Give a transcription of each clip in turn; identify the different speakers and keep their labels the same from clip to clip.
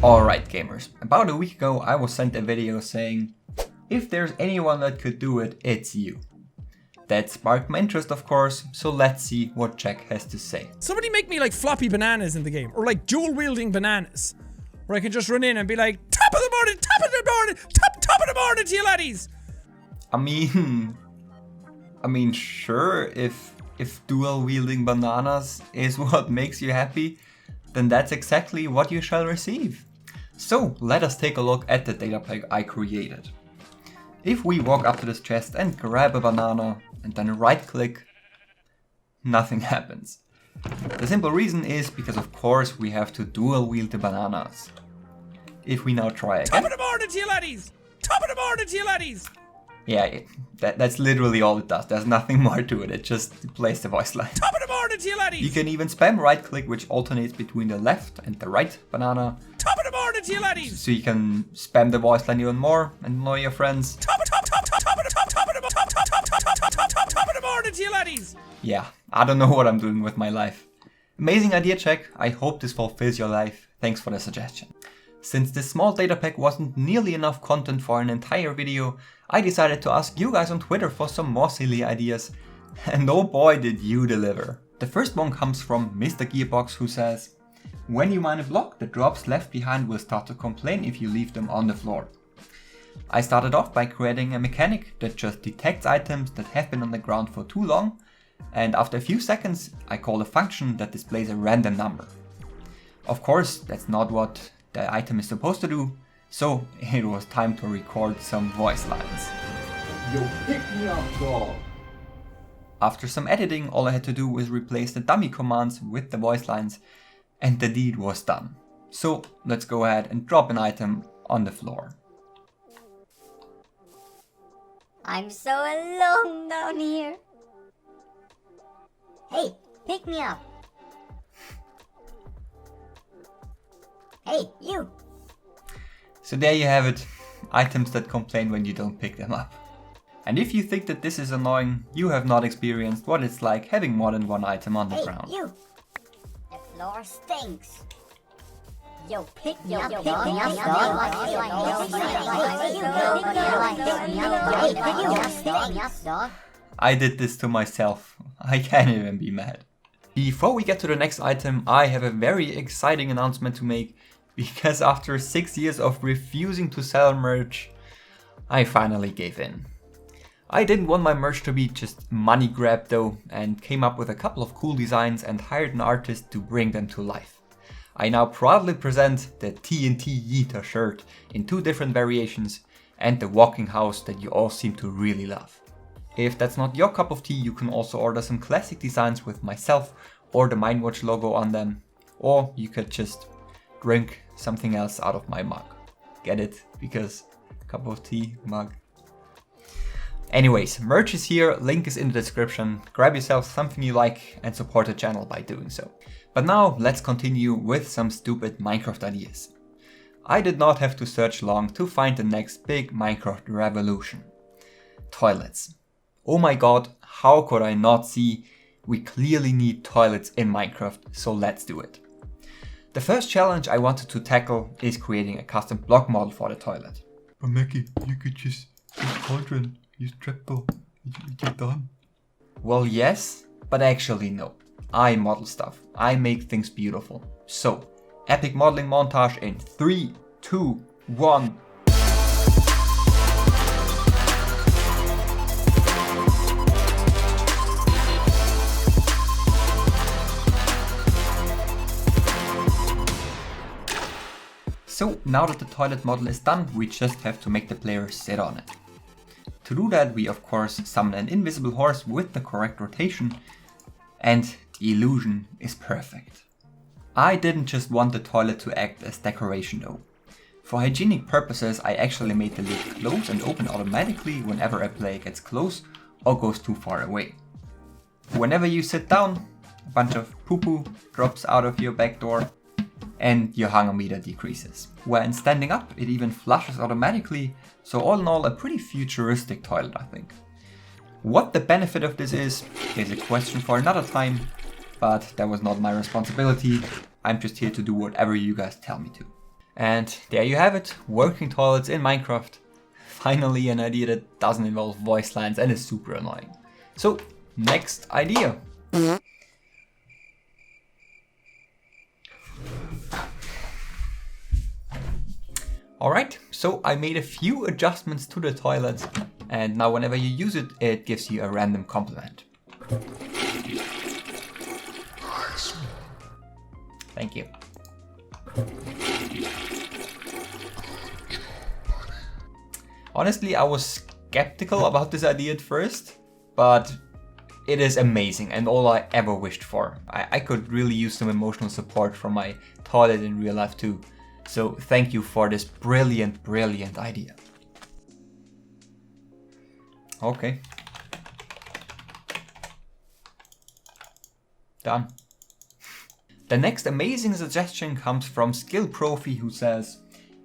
Speaker 1: Alright gamers, about a week ago I was sent a video saying, if there's anyone that could do it, it's you. That sparked my interest of course, so let's see what Jack has to say.
Speaker 2: Somebody make me like floppy bananas in the game, or like dual wielding bananas. Where I can just run in and be like, top of the morning, top of the morning, top of the morning to you laddies!
Speaker 1: I mean sure, if dual wielding bananas is what makes you happy, then that's exactly what you shall receive. So let us take a look at the data pack I created. If we walk up to this chest and grab a banana and then right click, nothing happens. The simple reason is because of course we have to dual wield the bananas. If we now try again.
Speaker 2: Top of the morning to you laddies! Top of the morning to you laddies!
Speaker 1: Yeah, that's literally all it does. There's nothing more to it. It just plays the voice line.
Speaker 2: Top of the morning to you laddies!
Speaker 1: You can even spam right click, which alternates between the left and the right banana.
Speaker 2: Top of the morning to you laddies!
Speaker 1: So you can spam the voice line even more and annoy your friends.
Speaker 2: Top of the morning to you laddies!
Speaker 1: Yeah, I don't know what I'm doing with my life. Amazing idea, Jack. I hope this fulfills your life. Thanks for the suggestion. Since this small data pack wasn't nearly enough content for an entire video, I decided to ask you guys on Twitter for some more silly ideas. And oh boy did you deliver. The first one comes from Mr. Gearbox, who says, when you mine a block, the drops left behind will start to complain if you leave them on the floor. I started off by creating a mechanic that just detects items that have been on the ground for too long, and after a few seconds I call a function that displays a random number. Of course, that's not what the item is supposed to do, so it was time to record some voice lines.
Speaker 3: Yo, pick me up, dog.
Speaker 1: After some editing, all I had to do was replace the dummy commands with the voice lines, and the deed was done. So let's go ahead and drop an item on the floor.
Speaker 4: I'm so alone down here. Hey, pick me up. Hey, you.
Speaker 1: So there you have it, items that complain when you don't pick them up. And if you think that this is annoying, you have not experienced what it's like having more than one item on the ground.
Speaker 4: Hey, you. The floor stinks. Yo, pick me up, dog.
Speaker 1: I did this to myself. I can't even be mad. Before we get to the next item, I have a very exciting announcement to make, because after 6 years of refusing to sell merch, I finally gave in. I didn't want my merch to be just money grab though, and came up with a couple of cool designs and hired an artist to bring them to life. I now proudly present the TNT Yeeter shirt in 2 different variations and the walking house that you all seem to really love. If that's not your cup of tea, you can also order some classic designs with myself or the Mindwatch logo on them, or you could just drink something else out of my mug. Get it? Because cup of tea, mug. Anyways, merch is here, link is in the description. Grab yourself something you like and support the channel by doing so. But now let's continue with some stupid Minecraft ideas. I did not have to search long to find the next big Minecraft revolution. Toilets. Oh my god, how could I not see? We clearly need toilets in Minecraft, so let's do it. The first challenge I wanted to tackle is creating a custom block model for the toilet.
Speaker 5: But Mackie, you could just use cauldron, use trapdoor, you're done.
Speaker 1: Well yes, but actually no. I model stuff, I make things beautiful. So, epic modeling montage in 3, 2, 1. So now that the toilet model is done, we just have to make the player sit on it. To do that, we of course summon an invisible horse with the correct rotation, and the illusion is perfect. I didn't just want the toilet to act as decoration though. For hygienic purposes, I actually made the lid close and open automatically whenever a player gets close or goes too far away. Whenever you sit down, a bunch of poo-poo drops out of your back door, and your hunger meter decreases. When standing up, it even flushes automatically, so all in all a pretty futuristic toilet, I think. What the benefit of this is a question for another time, but that was not my responsibility. I'm just here to do whatever you guys tell me to. And there you have it, working toilets in Minecraft. Finally an idea that doesn't involve voice lines and is super annoying. So, next idea. Alright, so I made a few adjustments to the toilet, and now whenever you use it, it gives you a random compliment. Thank you. Honestly, I was skeptical about this idea at first, but it is amazing and all I ever wished for. I could really use some emotional support from my toilet in real life too. So thank you for this brilliant, brilliant idea. Okay. Done. The next amazing suggestion comes from Skill Profi, who says,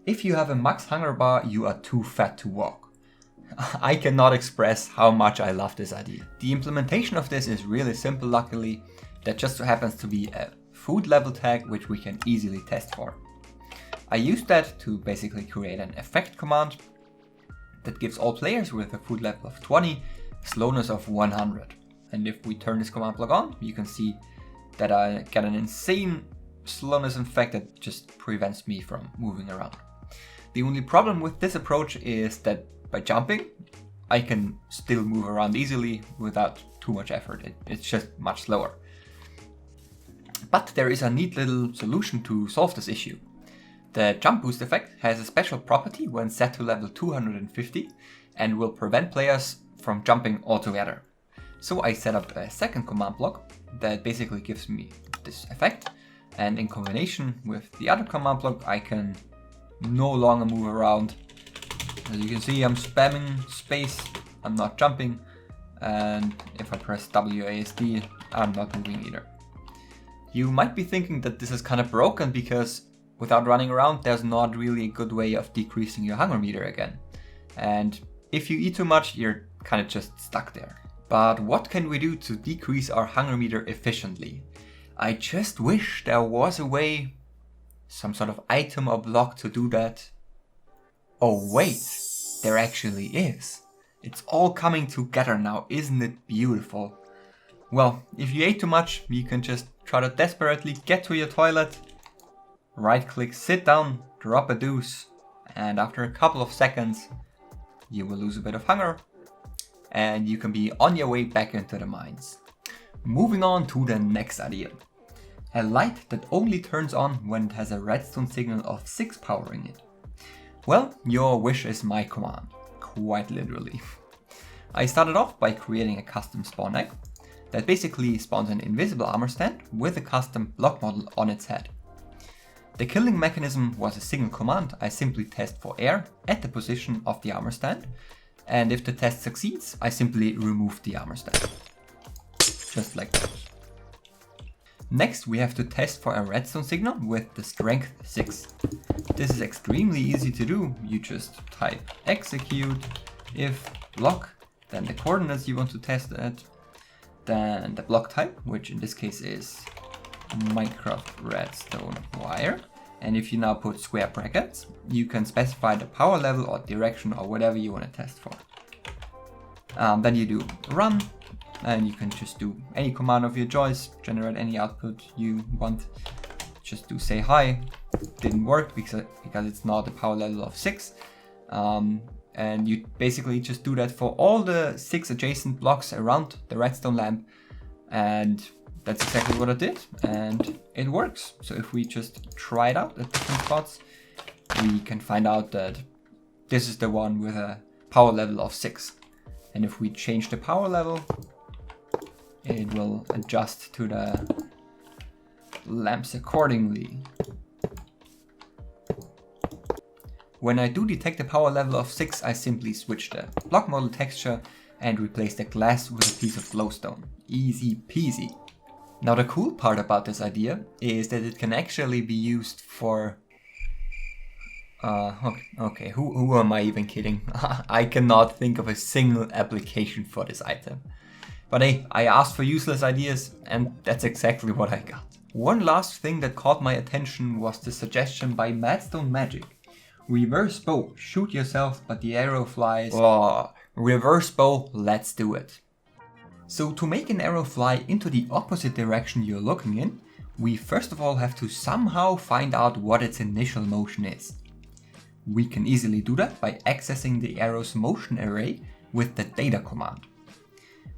Speaker 1: if you have a max hunger bar, you are too fat to walk. I cannot express how much I love this idea. The implementation of this is really simple, luckily. That just so happens to be a food level tag, which we can easily test for. I used that to basically create an effect command that gives all players with a food level of 20 slowness of 100. And if we turn this command block on, you can see that I get an insane slowness effect that just prevents me from moving around. The only problem with this approach is that by jumping, I can still move around easily without too much effort. It's just much slower. But there is a neat little solution to solve this issue. The jump boost effect has a special property when set to level 250 and will prevent players from jumping altogether. So I set up a second command block that basically gives me this effect, and in combination with the other command block I can no longer move around. As you can see, I'm spamming space, I'm not jumping, and if I press WASD, I'm not moving either. You might be thinking that this is kind of broken because without running around, there's not really a good way of decreasing your hunger meter again. And if you eat too much, you're kind of just stuck there. But what can we do to decrease our hunger meter efficiently? I just wish there was a way, some sort of item or block to do that. Oh wait, there actually is. It's all coming together now, isn't it beautiful? Well, if you ate too much, you can just try to desperately get to your toilet, right click, sit down, drop a deuce, and after a couple of seconds, you will lose a bit of hunger, and you can be on your way back into the mines. Moving on to the next idea. A light that only turns on when it has a redstone signal of 6 powering it. Well, your wish is my command, quite literally. I started off by creating a custom spawn egg that basically spawns an invisible armor stand with a custom block model on its head. The killing mechanism was a single command. I simply test for air at the position of the armor stand, and if the test succeeds, I simply remove the armor stand. Just like that. Next, we have to test for a redstone signal with the strength 6. This is extremely easy to do. You just type execute if block, then the coordinates you want to test at, then the block type, which in this case is Minecraft redstone wire. And if you now put square brackets, you can specify the power level or direction or whatever you want to test for. Then you do run, and you can just do any command of your choice, generate any output you want. Just do say hi. Didn't work because it's not a power level of 6. And you basically just do that for all the 6 adjacent blocks around the redstone lamp, and that's exactly what I did, and it works. So if we just try it out at different spots, we can find out that this is the one with a power level of 6. And if we change the power level, it will adjust to the lamps accordingly. When I do detect a power level of 6, I simply switch the block model texture and replace the glass with a piece of glowstone. Easy peasy. Now the cool part about this idea is that it can actually be used for... okay, who am I even kidding? I cannot think of a single application for this item. But hey, I asked for useless ideas and that's exactly what I got. One last thing that caught my attention was the suggestion by Madstone Magic. Reverse bow, shoot yourself but the arrow flies. Oh, reverse bow, let's do it. So to make an arrow fly into the opposite direction you're looking in, we first of all have to somehow find out what its initial motion is. We can easily do that by accessing the arrow's motion array with the data command.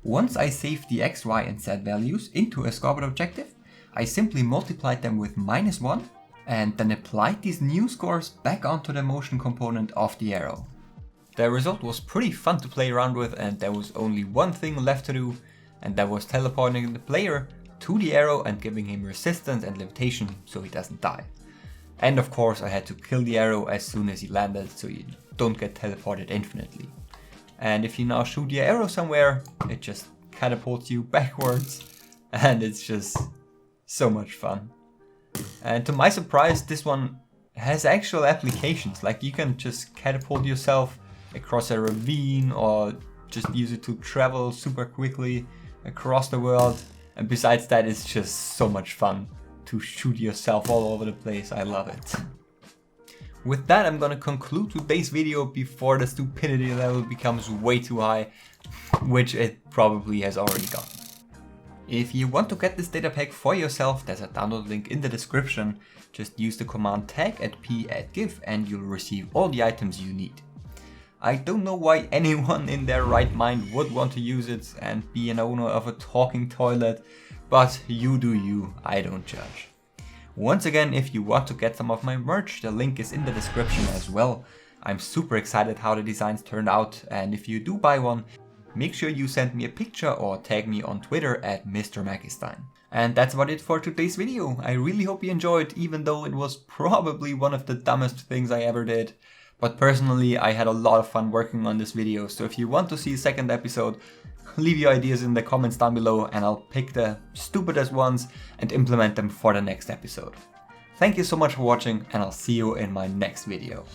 Speaker 1: Once I saved the x, y and z values into a scoreboard objective, I simply multiplied them with -1 and then applied these new scores back onto the motion component of the arrow. The result was pretty fun to play around with, and there was only one thing left to do, and that was teleporting the player to the arrow and giving him resistance and levitation so he doesn't die. And of course I had to kill the arrow as soon as he landed so you don't get teleported infinitely. And if you now shoot the arrow somewhere, it just catapults you backwards, and it's just so much fun. And to my surprise, this one has actual applications, like you can just catapult yourself across a ravine or just use it to travel super quickly across the world. And besides that, it's just so much fun to shoot yourself all over the place. I love it. With that, I'm gonna conclude today's video before the stupidity level becomes way too high, which it probably has already gotten. If you want to get this data pack for yourself, there's a download link in the description. Just use the command tag @p@gif and you'll receive all the items you need. I don't know why anyone in their right mind would want to use it and be an owner of a talking toilet, but you do you, I don't judge. Once again, if you want to get some of my merch, the link is in the description as well. I'm super excited how the designs turned out, and if you do buy one, make sure you send me a picture or tag me on Twitter @MrMcMakistein. And that's about it for today's video. I really hope you enjoyed, even though it was probably one of the dumbest things I ever did. But personally, I had a lot of fun working on this video, so if you want to see a second episode, leave your ideas in the comments down below and I'll pick the stupidest ones and implement them for the next episode. Thank you so much for watching, and I'll see you in my next video.